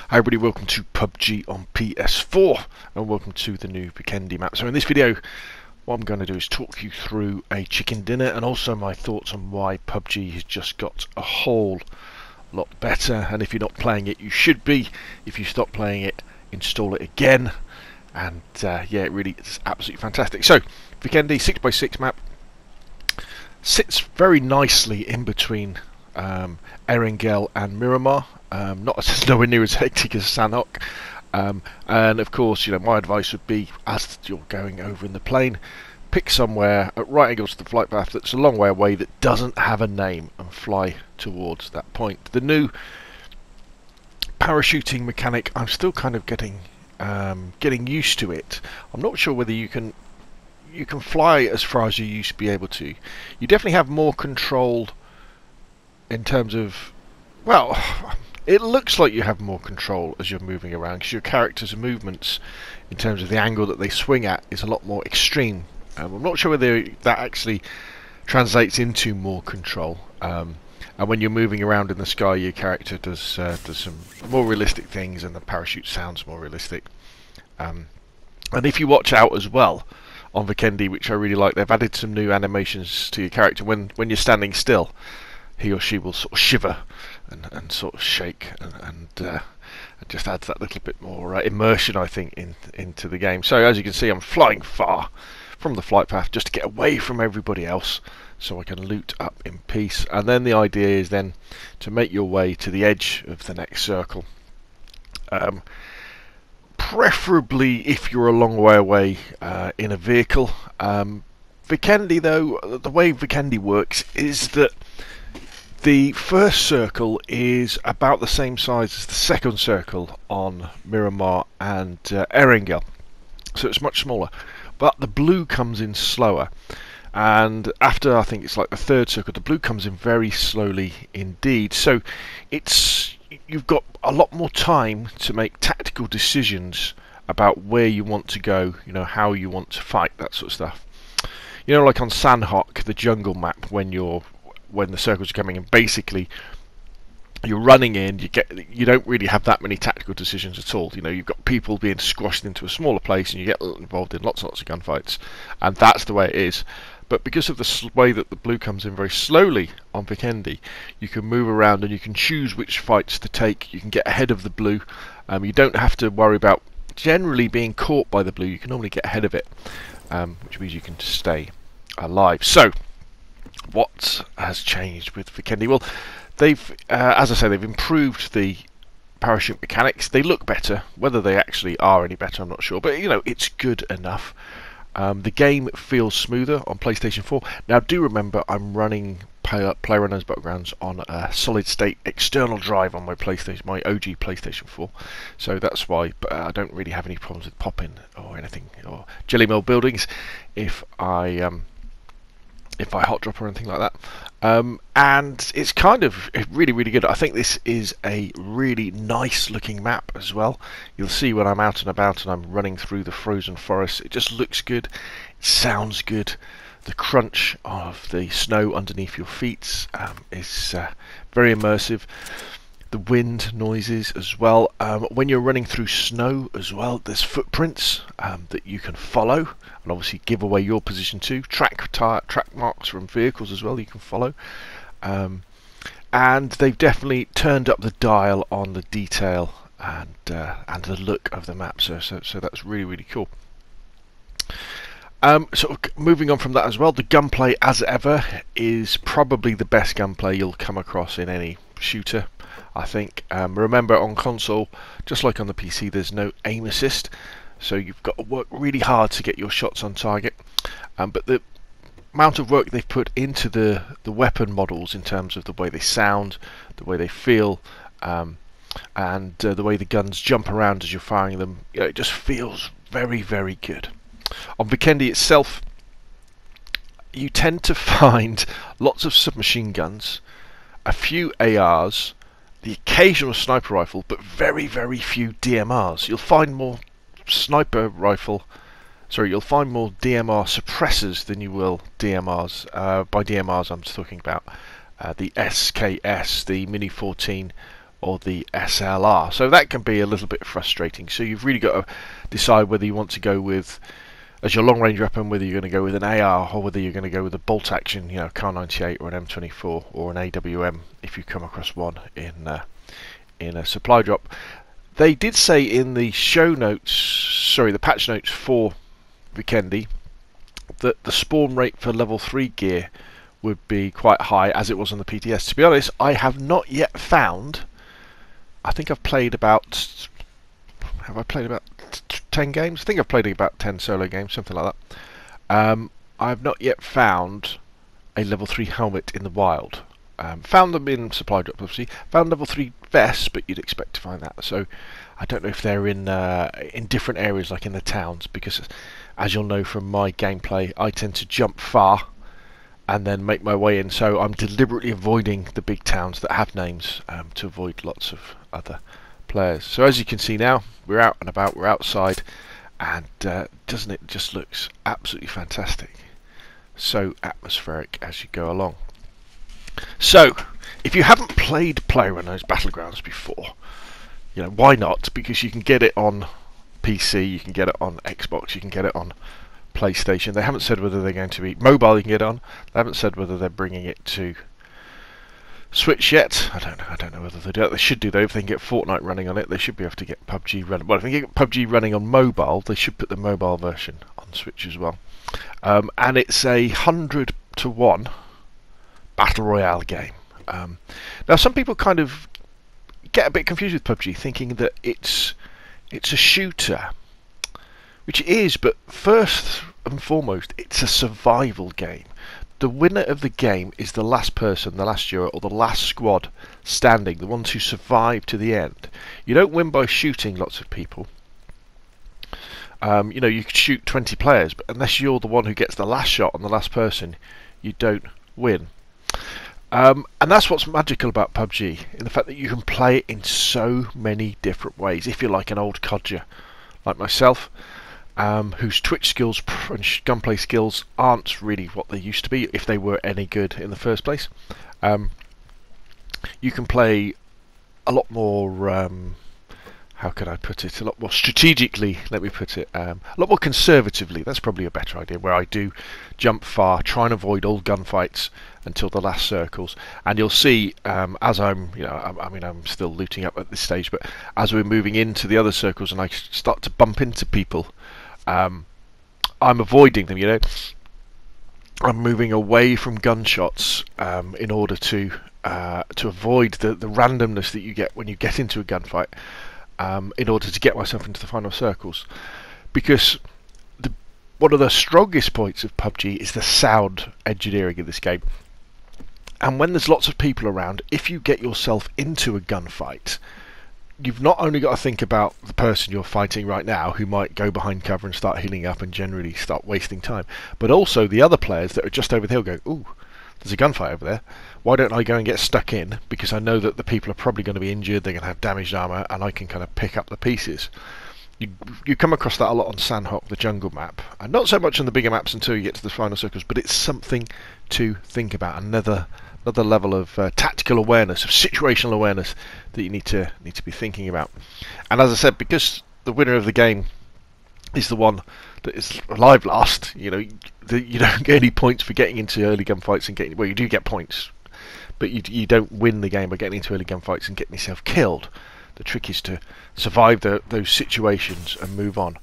Hi everybody, welcome to PUBG on PS4 and welcome to the new Vikendi map. So in this video what I'm going to do is talk you through a chicken dinner and also my thoughts on why PUBG has just got a whole lot better, and if you're not playing it you should be. If you stop playing it, install it again, and yeah, it really is absolutely fantastic. So Vikendi 6x6 map sits very nicely in between Erangel and Miramar. Not nowhere near as hectic as Sanhok, and of course, my advice would be, as you're going over in the plane, pick somewhere at right angles to the flight path that's a long way away that doesn't have a name and fly towards that point. The new parachuting mechanic, I'm still kind of getting used to it. I'm not sure whether you can fly as far as you used to be able to. You definitely have more control in terms of, well, it looks like you have more control as you're moving around because your character's movements in terms of the angle that they swing at is a lot more extreme. I'm not sure whether that actually translates into more control, and when you're moving around in the sky your character does some more realistic things and the parachute sounds more realistic. And if you watch out as well on Vikendi, which I really like, they've added some new animations to your character. When you're standing still, he or she will sort of shiver and sort of shake, and it just adds that little bit more immersion, I think, into the game. So as you can see, I'm flying far from the flight path just to get away from everybody else so I can loot up in peace. And then the idea is then to make your way to the edge of the next circle. Preferably if you're a long way away in a vehicle. Vikendi, though, the way Vikendi works is that the first circle is about the same size as the second circle on Miramar and Erangel, so it's much smaller, but the blue comes in slower, and after I think it's like the third circle the blue comes in very slowly indeed, so you've got a lot more time to make tactical decisions about where you want to go, how you want to fight, that sort of stuff. Like on Sanhok, the jungle map, when the circles are coming in, basically you're running in, you don't really have that many tactical decisions at all. You've got people being squashed into a smaller place and you get involved in lots and lots of gunfights, and that's the way it is. But because of the way that the blue comes in very slowly on Vikendi, you can move around and you can choose which fights to take. You can get ahead of the blue. You don't have to worry about generally being caught by the blue. You can normally get ahead of it, which means you can stay alive. So what has changed with Vikendi? Well, they've, as I say, they've improved the parachute mechanics. They look better. Whether they actually are any better, I'm not sure. But it's good enough. The game feels smoother on PlayStation 4. Now, do remember, I'm running PlayerUnknown's Battlegrounds on a solid-state external drive on my PlayStation, my OG PlayStation 4. So that's why. But I don't really have any problems with pop-in or anything or jelly mill buildings if I hot drop or anything like that. And it's kind of really, really good. I think this is a really nice looking map as well. You'll see when I'm out and about and I'm running through the frozen forest, it just looks good, it sounds good. The crunch of the snow underneath your feet is very immersive. The wind noises as well. When you're running through snow as well, there's footprints that you can follow and obviously give away your position too. Track marks from vehicles as well you can follow. And they've definitely turned up the dial on the detail and the look of the map. So that's really, really cool. Sort of moving on from that as well, the gunplay, as ever, is probably the best gunplay you'll come across in any shooter, I think. Remember, on console, just like on the PC, there's no aim assist, so you've got to work really hard to get your shots on target. But the amount of work they've put into the weapon models in terms of the way they sound, the way they feel, and the way the guns jump around as you're firing them, it just feels very, very good. On Vikendi itself, you tend to find lots of submachine guns, a few ARs, the occasional sniper rifle, but very, very few DMRs. You'll find more you'll find more DMR suppressors than you will DMRs. By DMRs, I'm talking about the SKS, the Mini 14, or the SLR. So that can be a little bit frustrating. So you've really got to decide whether you want to go with, as your long range weapon, whether you're going to go with an AR or whether you're going to go with a bolt action, you know, Kar 98 or an M24 or an AWM if you come across one in a supply drop. They did say in the show notes, sorry, the patch notes for Vikendi, that the spawn rate for level 3 gear would be quite high as it was on the PTS. To be honest, I have not yet found, I think I've played about, have I played about 10 games? I think I've played about 10 solo games, something like that. I've not yet found a level 3 helmet in the wild. Found them in supply drops, obviously. Found level 3 vests, but you'd expect to find that. So I don't know if they're in different areas, like in the towns, because as you'll know from my gameplay, I tend to jump far and then make my way in. So I'm deliberately avoiding the big towns that have names to avoid lots of other players. So as you can see now, we're out and about, we're outside, and doesn't it just looks absolutely fantastic? So atmospheric as you go along. So, if you haven't played PlayerUnknown's Battlegrounds before, you know, why not? Because you can get it on PC, you can get it on Xbox, you can get it on PlayStation. They haven't said whether they're going to be mobile. You can get it on. They haven't said whether they're bringing it to Switch yet. I don't know whether they do. They should do though. If they can get Fortnite running on it, they should be able to get PUBG running. Well, if they can get PUBG running on mobile, they should put the mobile version on Switch as well. And it's a 100-to-1 battle royale game. Now some people kind of get a bit confused with PUBG, thinking that it's a shooter, which it is, but first and foremost it's a survival game. The winner of the game is the last person, the last juror, or the last squad standing, the ones who survive to the end. You don't win by shooting lots of people. You know, you could shoot 20 players, but unless you're the one who gets the last shot on the last person, you don't win. And that's what's magical about PUBG, in the fact that you can play it in so many different ways. If you're like an old codger like myself, whose Twitch skills and gunplay skills aren't really what they used to be, if they were any good in the first place, you can play a lot more, how can I put it, a lot more strategically, let me put it, a lot more conservatively. That's probably a better idea, where I do jump far, try and avoid all gunfights until the last circles. And you'll see, as I'm, you know, I mean, I'm still looting up at this stage, but as we're moving into the other circles and I start to bump into people, I'm avoiding them, you know. I'm moving away from gunshots in order to avoid the randomness that you get when you get into a gunfight, in order to get myself into the final circles. Because one of the strongest points of PUBG is the sound engineering in this game. And when there's lots of people around, if you get yourself into a gunfight, you've not only got to think about the person you're fighting right now, who might go behind cover and start healing up and generally start wasting time, but also the other players that are just over the hill go, ooh, there's a gunfight over there. Why don't I go and get stuck in? Because I know that the people are probably going to be injured, they're going to have damaged armour, and I can kind of pick up the pieces. You come across that a lot on Sandhawk, the jungle map, and not so much on the bigger maps until you get to the final circles, but it's something to think about. Another level of tactical awareness, of situational awareness that you need to be thinking about. And as I said, because the winner of the game is the one that is alive last, you know, you don't get any points for getting into early gunfights and getting, well, you do get points, but you don't win the game by getting into early gunfights and getting yourself killed. The trick is to survive those situations and move on.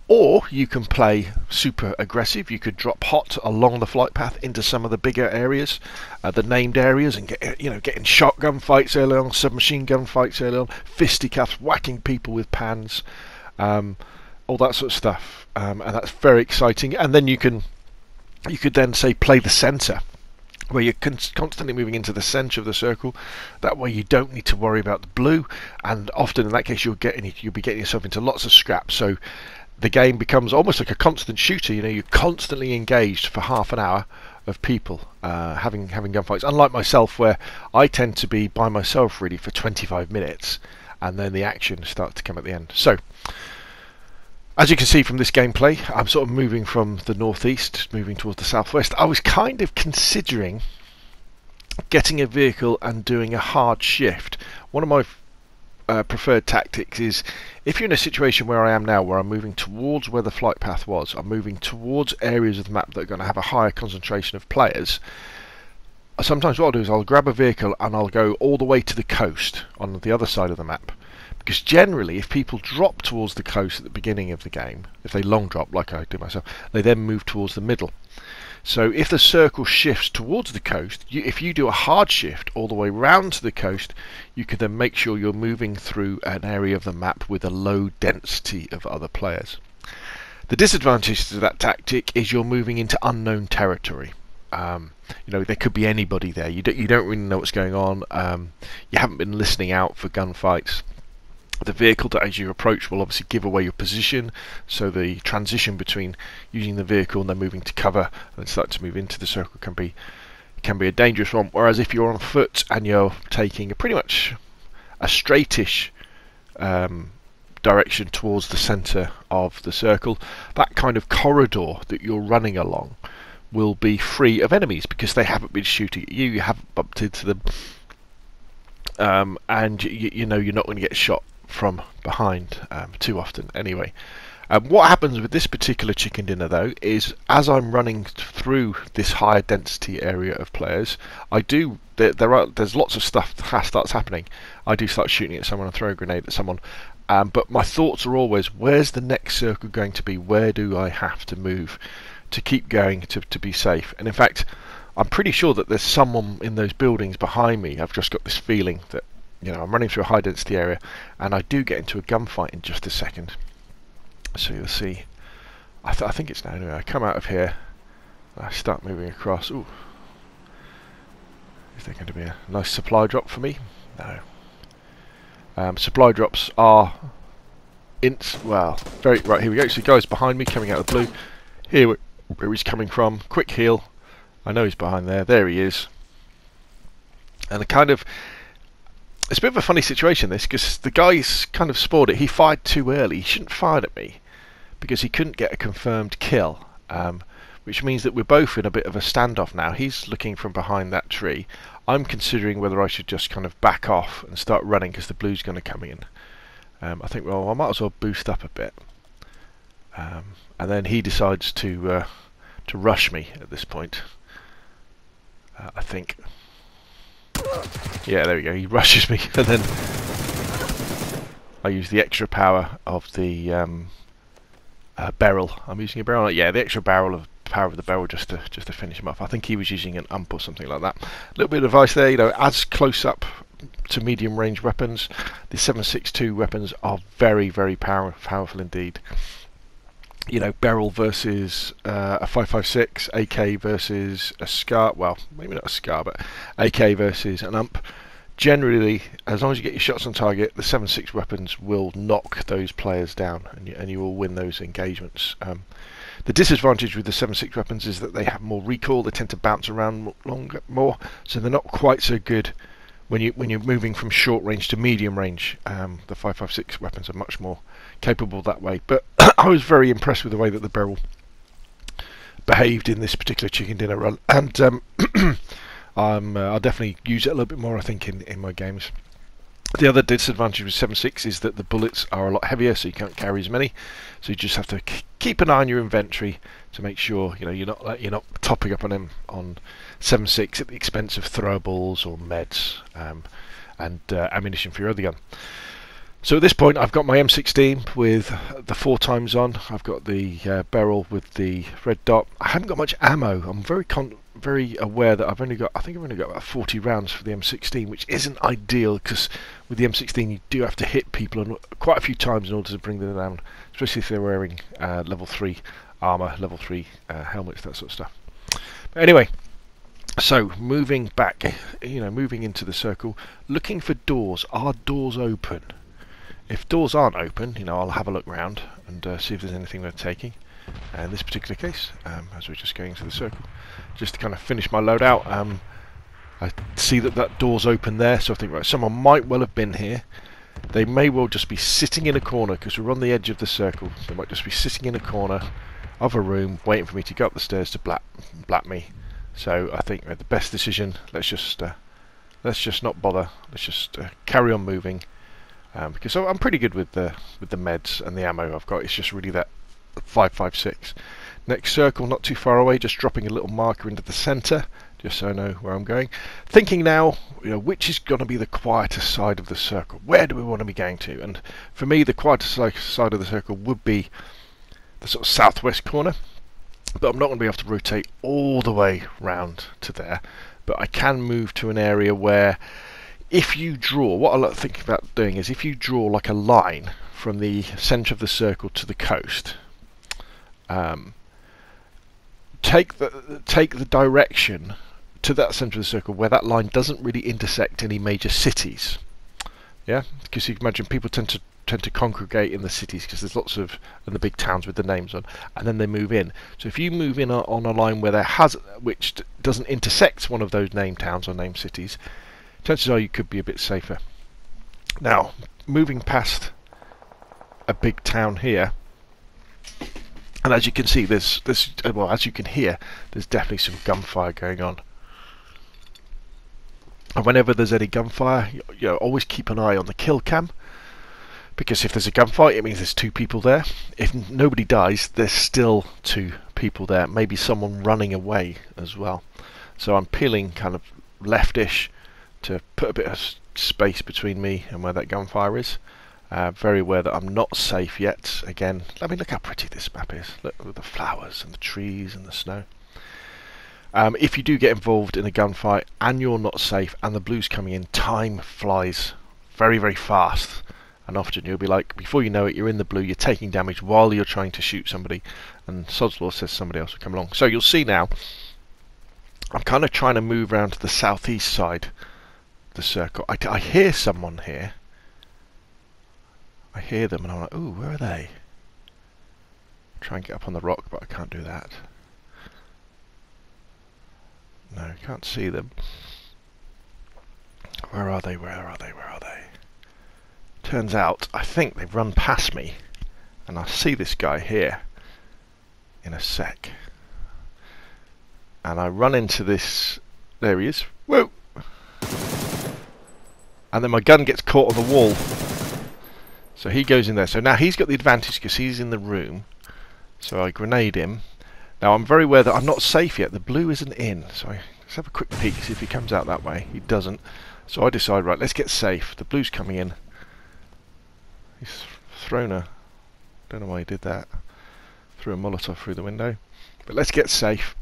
Or you can play super aggressive. You could drop hot along the flight path into some of the bigger areas, the named areas, and getting shotgun fights early on, submachine gun fights early on, fisticuffs, whacking people with pans, all that sort of stuff. And that's very exciting. And then you could then say play the centre, where you're constantly moving into the centre of the circle. That way you don't need to worry about the blue, and often in that case you'll be getting yourself into lots of scraps. So the game becomes almost like a constant shooter. You know, you're constantly engaged for half an hour of people having gunfights. Unlike myself, where I tend to be by myself really for 25 minutes, and then the action starts to come at the end. So as you can see from this gameplay, I'm sort of moving from the northeast, moving towards the southwest. I was kind of considering getting a vehicle and doing a hard shift. One of my preferred tactics is, if you're in a situation where I am now, where I'm moving towards where the flight path was, I'm moving towards areas of the map that are going to have a higher concentration of players. Sometimes what I'll do is I'll grab a vehicle and I'll go all the way to the coast on the other side of the map. Because generally, if people drop towards the coast at the beginning of the game, if they long drop like I do myself, they then move towards the middle. So if the circle shifts towards the coast, if you do a hard shift all the way round to the coast, you can then make sure you're moving through an area of the map with a low density of other players. The disadvantage to that tactic is you're moving into unknown territory. There could be anybody there. You don't really know what's going on. You haven't been listening out for gunfights. The vehicle that as you approach will obviously give away your position, so the transition between using the vehicle and then moving to cover and start to move into the circle can be a dangerous one. Whereas if you're on foot and you're taking pretty much a straightish direction towards the centre of the circle, that kind of corridor that you're running along will be free of enemies because they haven't been shooting at you, you haven't bumped into them, and you know you're not going to get shot from behind too often anyway. What happens with this particular chicken dinner though is, as I'm running through this higher density area of players, there's lots of stuff that starts happening. I do start shooting at someone and throw a grenade at someone, but my thoughts are always, where's the next circle going to be? Where do I have to move to keep going to be safe? And in fact, I'm pretty sure that there's someone in those buildings behind me. I've just got this feeling that I'm running through a high density area, and I do get into a gunfight in just a second. So you'll see. I think it's now. Anyway, I come out of here, I start moving across. Ooh, is there going to be a nice supply drop for me? No. Supply drops are very right. Here we go. So the guy's behind me, coming out of the blue. Here where he's coming from. Quick heal. I know he's behind there. There he is. And it's a bit of a funny situation this, because the guy's kind of spotted it. He fired too early. He shouldn't have fired at me because he couldn't get a confirmed kill, which means that we're both in a bit of a standoff now. He's looking from behind that tree. I'm considering whether I should just kind of back off and start running because the blue's going to come in. I think, well, I might as well boost up a bit. And then he decides to rush me at this point. I think. Yeah, there we go. He rushes me, and then I use the extra power of the barrel. I'm using a barrel. Yeah, the extra power of the barrel just to finish him off. I think he was using an ump or something like that. A little bit of advice there. As close up to medium range weapons, the 7.62 weapons are very, very powerful indeed. Barrel versus a 5.56, AK versus a SCAR, well, maybe not a SCAR, but AK versus an UMP. Generally, as long as you get your shots on target, the 7.6 weapons will knock those players down, and you will win those engagements. The disadvantage with the 7.6 weapons is that they have more recoil, they tend to bounce around more, so they're not quite so good when you're moving from short range to medium range. The 5.56 weapons are much more capable that way. But I was very impressed with the way that the barrel behaved in this particular chicken dinner run, and I'll definitely use it a little bit more, I think, in my games. The other disadvantage with 7.6 is that the bullets are a lot heavier, so you can't carry as many. So you just have to keep an eye on your inventory to make sure you're not topping up on them on 7.6 at the expense of throwables or meds and ammunition for your other gun. So at this point, I've got my M16 with the 4x on. I've got the barrel with the red dot. I haven't got much ammo. I'm very aware that I've only got about 40 rounds for the M16, which isn't ideal because with the M16 you do have to hit people quite a few times in order to bring them down, especially if they're wearing level 3 armor, level 3 helmets, that sort of stuff. But anyway, so moving back, moving into the circle, looking for doors. Are doors open? If doors aren't open, I'll have a look round and see if there's anything worth taking. In this particular case, as we're just going into the circle, just to kind of finish my loadout, I see that door's open there, so I think, right, someone might well have been here. They may well just be sitting in a corner because we're on the edge of the circle. They might just be sitting in a corner of a room waiting for me to go up the stairs to blat me So I think the best decision, let's just not bother. Let's just carry on moving, because I'm pretty good with the meds and the ammo I've got. It's just really that 556. Next circle, not too far away, just dropping a little marker into the centre, just so I know where I'm going. Thinking now, which is going to be the quieter side of the circle? Where do we want to be going to? And for me, the quieter side of the circle would be the sort of southwest corner. But I'm not going to be able to rotate all the way round to there. But I can move to an area where, if you draw, what I like thinking about doing is if you draw like a line from the centre of the circle to the coast, take the direction to that centre of the circle where that line doesn't really intersect any major cities. Yeah, because you can imagine people tend to congregate in the cities because there's lots of the big towns with the names on, and then they move in. So if you move in on a line where which doesn't intersect one of those named towns or named cities, chances are you could be a bit safer. Now, moving past a big town here, and as you can see, as you can hear, there's definitely some gunfire going on. And whenever there's any gunfire, always keep an eye on the kill cam, because if there's a gunfight, it means there's 2 people there. If nobody dies, there's still 2 people there. Maybe someone running away as well. So I'm peeling kind of leftish to put a bit of space between me and where that gunfire is. Very aware that I'm not safe yet. Again, let me look how pretty this map is. Look at the flowers and the trees and the snow. If you do get involved in a gunfight and you're not safe and the blue's coming in, time flies very, very fast. And often you'll be like, before you know it, you're in the blue, you're taking damage while you're trying to shoot somebody, and sod's law says somebody else will come along. So you'll see now, I'm kind of trying to move around to the southeast side of the circle. I hear someone here. I hear them and I'm like, ooh, where are they? Try and get up on the rock, but I can't do that. No, I can't see them. Where are they? Where are they? Where are they? Turns out, I think they've run past me, and I'll see this guy here in a sec. And I run into this. There he is. Whoa! And then my gun gets caught on the wall. So he goes in there. So now he's got the advantage because he's in the room. So I grenade him. Now I'm very aware that I'm not safe yet. The blue isn't in. So let's have a quick peek, see if he comes out that way. He doesn't. So I decide, right, let's get safe. The blue's coming in. He's thrown a... don't know why he did that. Threw a Molotov through the window. But let's get safe.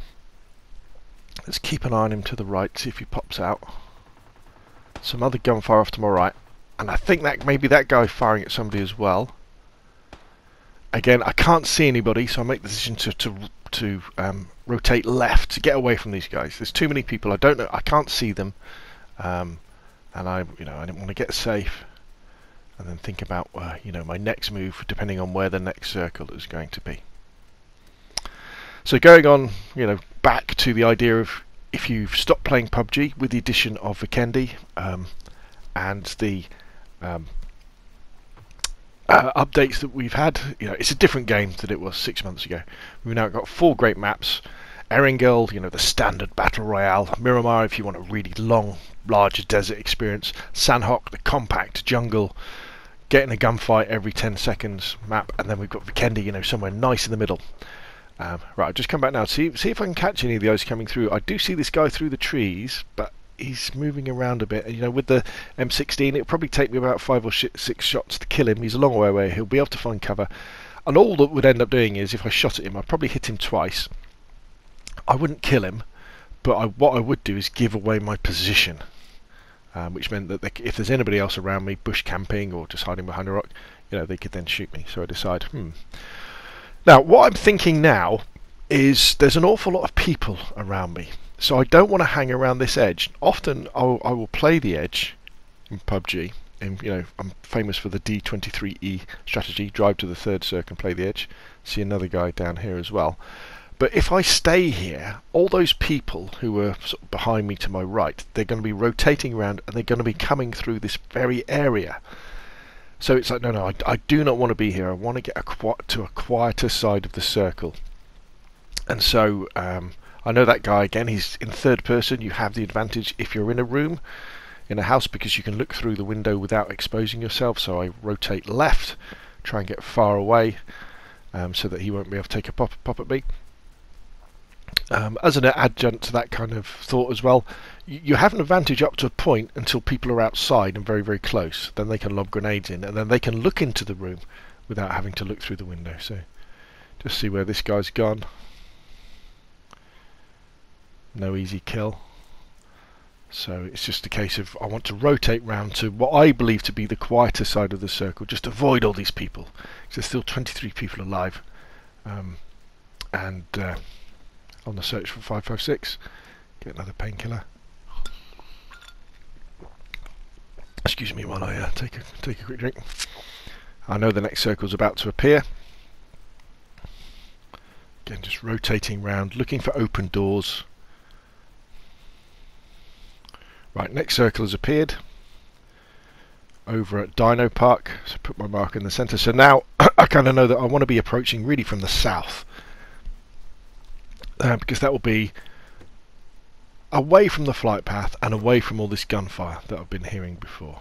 Let's keep an eye on him to the right, see if he pops out. Some other gunfire off to my right. And I think that maybe that guy firing at somebody as well. Again, I can't see anybody, so I make the decision to rotate left to get away from these guys. There's too many people. I don't know. I can't see them, and I didn't want to get safe, and then think about my next move, depending on where the next circle is going to be. So going on, back to the idea of if you've stopped playing PUBG with the addition of Vikendi and the updates that we've had, it's a different game than it was 6 months ago. We've now got 4 great maps. Erangel, the standard battle royale. Miramar, if you want a really long, larger desert experience. Sanhok, the compact jungle, getting a gunfight every 10 seconds map. And then we've got Vikendi, somewhere nice in the middle. Right, I'll just come back now. See if I can catch any of those coming through. I do see this guy through the trees, but he's moving around a bit. With the M16, it'll probably take me about 5 or 6 shots to kill him. He's a long way away. He'll be able to find cover. And all that would end up doing is, if I shot at him, I'd probably hit him twice. I wouldn't kill him, but what I would do is give away my position. Which meant that if there's anybody else around me, bush camping or just hiding behind a rock, they could then shoot me. So I decide, Now, what I'm thinking now is there's an awful lot of people around me. So I don't want to hang around this edge. Often I will play the edge in PUBG. And, I'm famous for the D23E strategy. Drive to the third circle and play the edge. See another guy down here as well. But if I stay here, all those people who are sort of behind me to my right, they're going to be rotating around and they're going to be coming through this very area. So it's like, no, I do not want to be here. I want to get to a quieter side of the circle. And so I know that guy again, he's in third person. You have the advantage if you're in a room, in a house, because you can look through the window without exposing yourself. So I rotate left, try and get far away, so that he won't be able to take a pop at me. As an adjunct to that kind of thought as well, you have an advantage up to a point until people are outside and very, very close. Then they can lob grenades in, and then they can look into the room without having to look through the window. So just see where this guy's gone. No easy kill. So it's just a case of I want to rotate round to what I believe to be the quieter side of the circle, just avoid all these people. There's still 23 people alive, and on the search for 556. Get another painkiller. Excuse me while I take a quick drink. I know the next circle's about to appear. Again, just rotating round, looking for open doors. Right, next circle has appeared. Over at Dino Park. So put my mark in the centre. So now I kind of know that I want to be approaching really from the south. Because that will be away from the flight path and away from all this gunfire that I've been hearing before.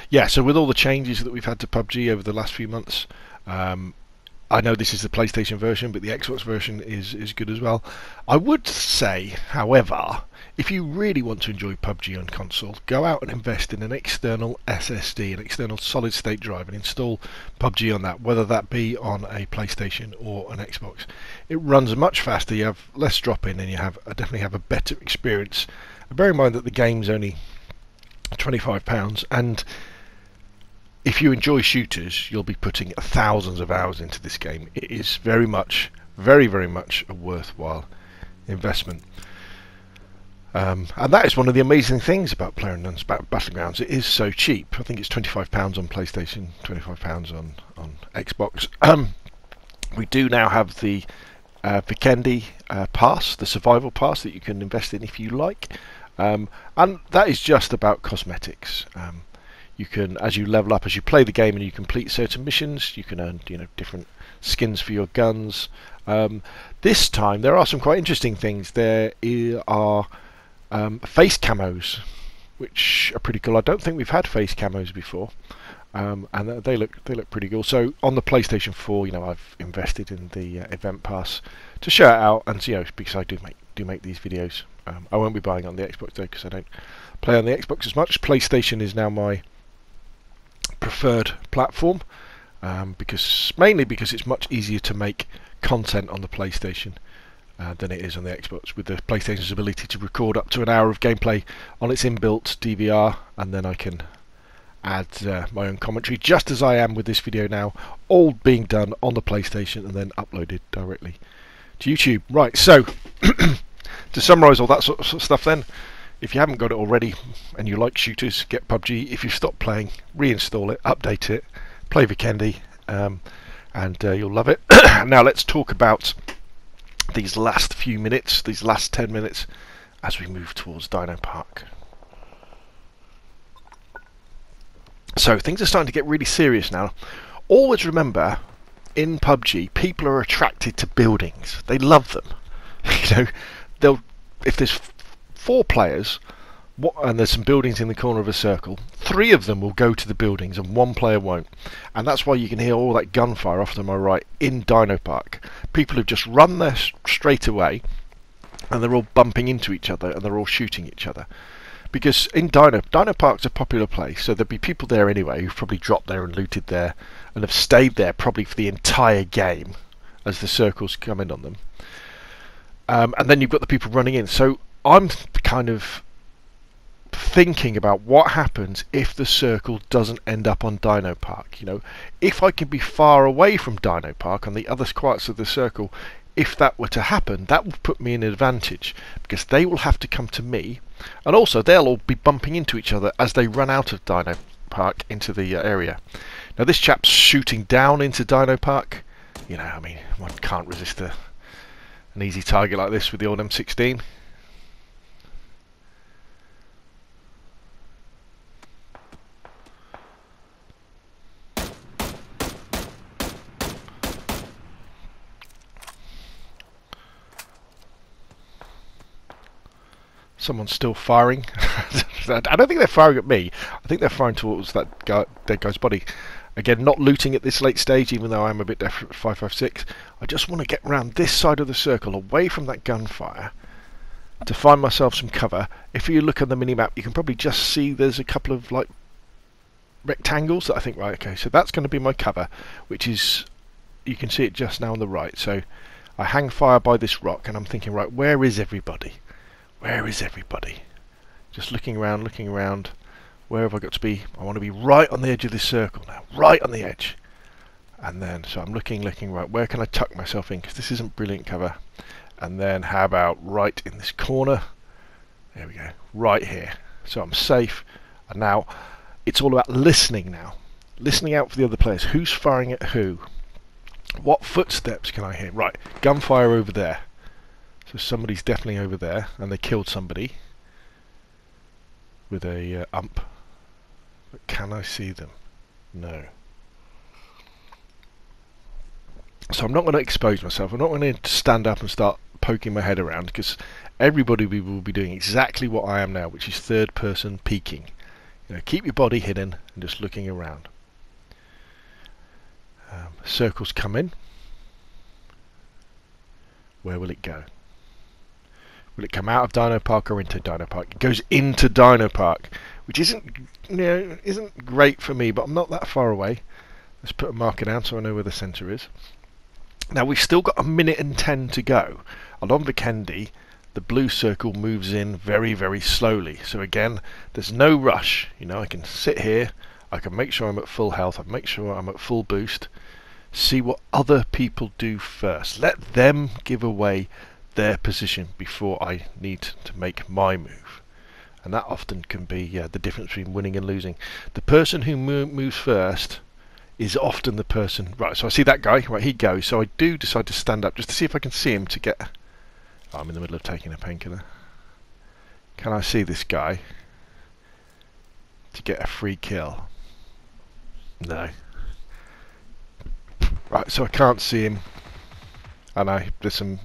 Yeah, so with all the changes that we've had to PUBG over the last few months, I know this is the PlayStation version, but the Xbox version is good as well. I would say, however, if you really want to enjoy PUBG on console, go out and invest in an external SSD, an external solid state drive, and install PUBG on that, whether that be on a PlayStation or an Xbox. It runs much faster, you have less drop-in, and you definitely have a better experience. And bear in mind that the game's only £25, and if you enjoy shooters, you'll be putting thousands of hours into this game. It is very much, very, very much a worthwhile investment. And that is one of the amazing things about PlayerUnknown's Battlegrounds. It is so cheap. I think it's £25 on PlayStation, £25 on Xbox. We do now have the Vikendi pass, the survival pass that you can invest in if you like. And that is just about cosmetics. You can, as you level up, as you play the game and you complete certain missions, you can earn, different skins for your guns. This time there are some quite interesting things. There are face camos, which are pretty cool. I don't think we've had face camos before, and they look pretty cool. So on the PlayStation 4, I've invested in the event pass to show it out, and because I do make these videos. I won't be buying on the Xbox though, because I don't play on the Xbox as much. PlayStation is now my preferred platform, mainly because it's much easier to make content on the PlayStation than it is on the Xbox, with the PlayStation's ability to record up to an hour of gameplay on its inbuilt DVR, and then I can add my own commentary, just as I am with this video now, all being done on the PlayStation and then uploaded directly to YouTube. Right, so to summarise all that sort of stuff then, if you haven't got it already and you like shooters, get PUBG. If you've stopped playing, reinstall it, update it, play Vikendi, and you'll love it. Now let's talk about these last few minutes, these last 10 minutes, as we move towards Dino Park. So things are starting to get really serious now. Always remember, in PUBG, people are attracted to buildings. They love them. If there's 4 players, and there's some buildings in the corner of a circle, 3 of them will go to the buildings and 1 player won't. And that's why you can hear all that gunfire off to my right in Dino Park. People have just run there straight away, and they're all bumping into each other, and they're all shooting each other. Because in Dino Park's a popular place, so there'd be people there anyway who've probably dropped there and looted there, and have stayed there probably for the entire game as the circles come in on them. And then you've got the people running in. So I'm kind of thinking about what happens if the circle doesn't end up on Dino Park. If I can be far away from Dino Park on the other parts of the circle, if that were to happen, that will put me in an advantage, because they will have to come to me, and also they'll all be bumping into each other as they run out of Dino Park into the area. Now this chap's shooting down into Dino Park. One can't resist an easy target like this with the old M16. Someone's still firing. I don't think they're firing at me. I think they're firing towards that guy, dead guy's body. Again, not looting at this late stage, even though I'm a bit desperate for 556. I just want to get around this side of the circle, away from that gunfire, to find myself some cover. If you look at the minimap, you can probably just see there's a couple of like rectangles that I think, right, okay, so that's going to be my cover, which is, you can see it just now on the right. So I hang fire by this rock, and I'm thinking, right, where is everybody? Where is everybody? Just looking around. Where have I got to be? I want to be right on the edge of this circle now, right on the edge. And then, so I'm looking, right, where can I tuck myself in? Because this isn't brilliant cover. And then how about right in this corner? There we go, right here. So I'm safe. And now it's all about listening now. Listening out for the other players. Who's firing at who? What footsteps can I hear? Right, gunfire over there. So somebody's definitely over there, and they killed somebody with a ump. But can I see them? No. So I'm not going to expose myself. I'm not going to stand up and start poking my head around, because everybody will be doing exactly what I am now, which is third person peeking. You know, keep your body hidden and just looking around. Circles come in. Where will it go? Will it come out of Dino Park or into Dino Park? It goes into Dino Park, which isn't, you know, isn't great for me, but I'm not that far away. Let's put a marker down so I know where the centre is. Now we've still got 1:10 to go. Along Vikendi, the blue circle moves in very, very slowly. So again, there's no rush. You know, I can sit here, I can make sure I'm at full health, I can make sure I'm at full boost. See what other people do first. Let them give away their position before I need to make my move. And that often can be the difference between winning and losing. The person who moves first is often the person... Right, so I see that guy, right, he goes. So I do decide to stand up just to see if I can see him to get... Oh, I'm in the middle of taking a painkiller. Can I see this guy to get a free kill? No. Right, so I can't see him. I know, there's some...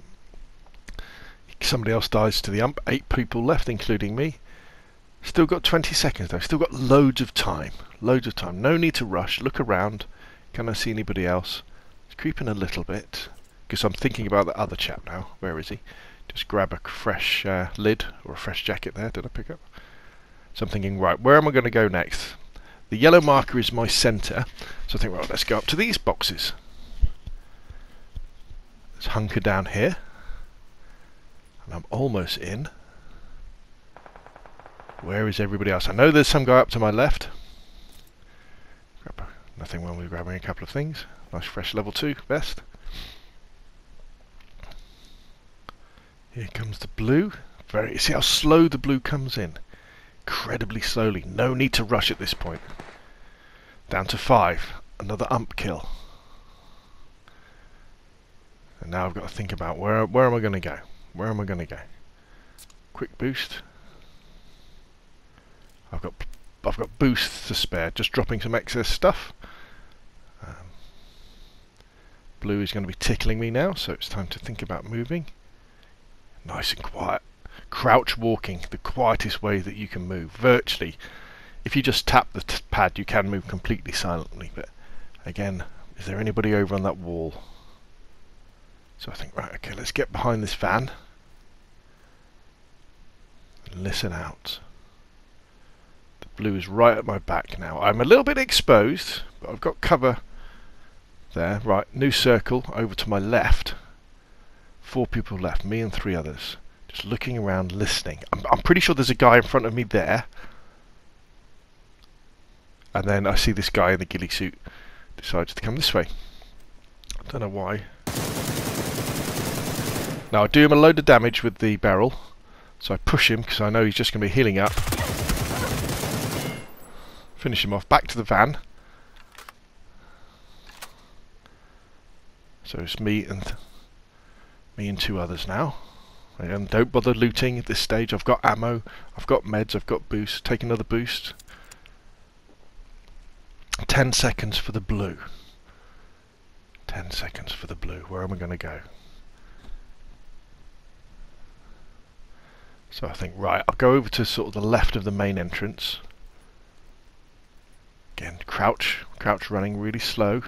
Somebody else dies to the ump. 8 people left, including me. Still got 20 seconds though. Still got loads of time. Loads of time. No need to rush. Look around. Can I see anybody else? It's creeping a little bit, because I'm thinking about the other chap now. Where is he? Just grab a fresh lid or a fresh jacket there. Did I pick up? So I'm thinking, right, where am I going to go next? The yellow marker is my centre. So I think, right, let's go up to these boxes. Let's hunker down here. And I'm almost in. Where is everybody else? I know there's some guy up to my left. Nothing wrong with grabbing a couple of things. Nice fresh level 2 vest. Here comes the blue. See how slow the blue comes in. Incredibly slowly. No need to rush at this point. Down to 5. Another ump kill. And now I've got to think about where am I going to go? Where am I going to go? Quick boost. I've got boosts to spare. Just dropping some excess stuff. Blue is going to be tickling me now, so it's time to think about moving. Nice and quiet. Crouch walking, the quietest way that you can move. Virtually, if you just tap the pad, you can move completely silently. But again, is there anybody over on that wall? So I think, right, okay, let's get behind this van and listen out. The blue is right at my back now. I'm a little bit exposed, but I've got cover there. Right, new circle over to my left. 4 people left, me and 3 others. Just looking around, listening. I'm pretty sure there's a guy in front of me there. And then I see this guy in the ghillie suit decides to come this way. I don't know why. Now I do him a load of damage with the barrel. So I push him because I know he's just going to be healing up. Finish him off. Back to the van. So it's me and 2 others now. And don't bother looting at this stage. I've got ammo, I've got meds, I've got boost. Take another boost. 10 seconds for the blue. 10 seconds for the blue. Where am I going to go? So I think, right, I'll go over to sort of the left of the main entrance. Again, crouch running really slow.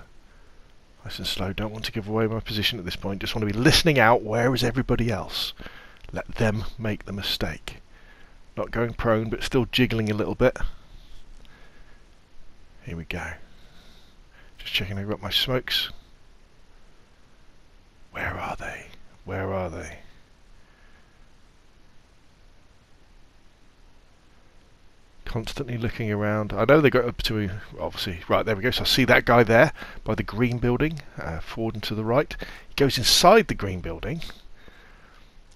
Nice and slow, don't want to give away my position at this point, just want to be listening out, where is everybody else? Let them make the mistake. Not going prone, but still jiggling a little bit. Here we go. Just checking I've got my smokes. Where are they? Where are they? Constantly looking around. I know they got up to, obviously, right, there we go. So I see that guy there by the green building, forward and to the right. He goes inside the green building,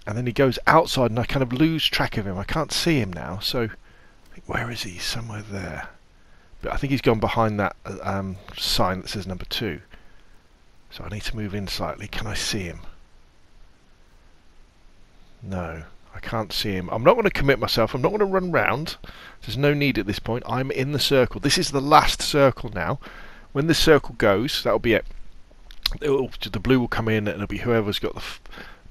and then he goes outside, and I kind of lose track of him. I can't see him now, so I think, where is he? Somewhere there. But I think he's gone behind that sign that says number 2. So I need to move in slightly. Can I see him? No. I can't see him. I'm not going to commit myself. I'm not going to run round. There's no need at this point. I'm in the circle. This is the last circle now. When this circle goes, that'll be it. The blue will come in, and it'll be whoever's got the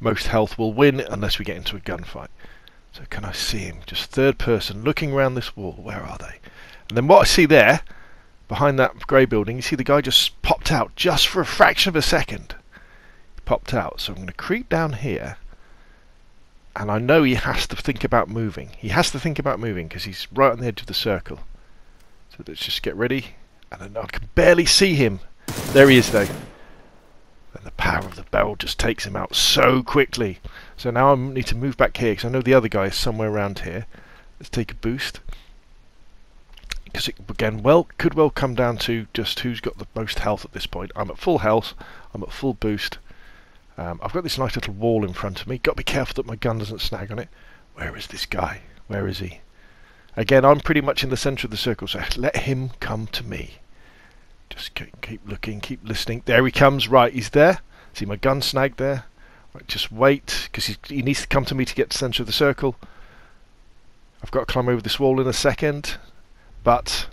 most health will win, unless we get into a gunfight. So can I see him? Just third person, looking around this wall. Where are they? And then what I see there, behind that grey building, you see the guy just popped out, just for a fraction of a second. He popped out. So I'm going to creep down here. And I know he has to think about moving. He has to think about moving because he's right on the edge of the circle. So let's just get ready. And then I can barely see him. There he is though. And the power of the barrel just takes him out so quickly. So now I need to move back here because I know the other guy is somewhere around here. Let's take a boost. Because it, again, could well come down to just who's got the most health at this point. I'm at full health. I'm at full boost. I've got this nice little wall in front of me. Got to be careful that my gun doesn't snag on it. Where is this guy? Where is he? Again, I'm pretty much in the centre of the circle, so let him come to me. Just keep looking, keep listening. There he comes. Right, he's there. See my gun snagged there. Right, just wait, because he needs to come to me to get to the centre of the circle. I've got to climb over this wall in a second, but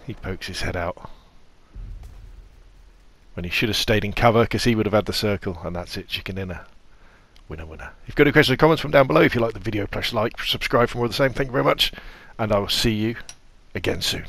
he pokes his head out. When he should have stayed in cover because he would have had the circle, and that's it, chicken dinner. Winner, winner. If you've got any questions or comments from down below, if you like the video, press like, subscribe for more of the same. Thank you very much, and I will see you again soon.